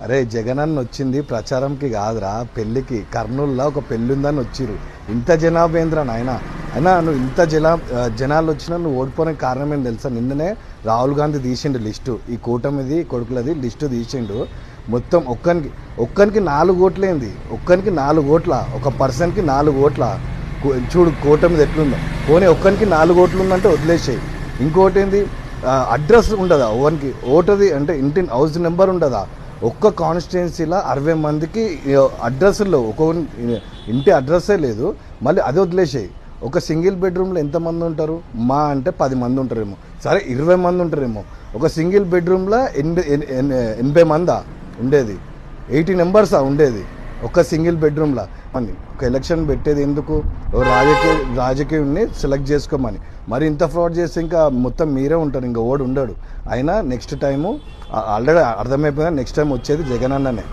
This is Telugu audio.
అరే జగనన్న వచ్చింది ప్రచారంకి కాదురా, పెళ్లికి. కర్నూలులో ఒక పెళ్లి ఉందని వచ్చిర్రు. ఇంత జనాభేంద్ర నాయన. అయినా నువ్వు ఇంత జనాలు వచ్చినా నువ్వు ఓడిపోవడానికి కారణం ఏంటి తెలుసా? నిన్ననే రాహుల్ గాంధీ తీసిండు లిస్టు, ఈ కూటమిది కొడుకులది లిస్టు తీసిండు. మొత్తం ఒక్కనికి 4 ఓట్లేంది, ఒక్కనికి 4 ఓట్ల, ఒక పర్సన్కి 4 ఓట్ల. చూడు కూటమిది ఎట్లుందో. పోనీ ఒక్కనికి 4 ఓట్లు ఉందంటే వదిలేసాయి. ఇంకోటి ఏంది, అడ్రస్ ఉండదా ఓన్కి, ఓటది అంటే ఇంటి హౌస్ నెంబర్ ఉండదా? ఒక్క కాన్స్టిట్యున్సీలో 60 మందికి అడ్రస్లో ఒక్కొక్క ఇంటి అడ్రస్సే లేదు. మళ్ళీ అది వదిలేసాయి. ఒక సింగిల్ బెడ్రూమ్లో ఎంతమంది ఉంటారు? మా అంటే 10 మంది ఉంటారేమో, సరే 20 మంది ఉంటారేమో. ఒక సింగిల్ బెడ్రూమ్లో 80 మందా ఉండేది? 80 మెంబర్సా ఉండేది ఒక సింగిల్ బెడ్రూమ్లో? మంది ఒక ఎలక్షన్ పెట్టేది ఎందుకు? రాజకీయాన్ని సెలెక్ట్ చేసుకోమని. మరి ఇంత ఫ్రాడ్ చేస్తే ఇంకా మొత్తం మీరే ఉంటారు, ఇంకా ఓడి ఉండడు. అయినా నెక్స్ట్ టైము ఆల్రెడీ అర్థమైపోయింది, నెక్స్ట్ టైం వచ్చేది జగన్ అన్ననే.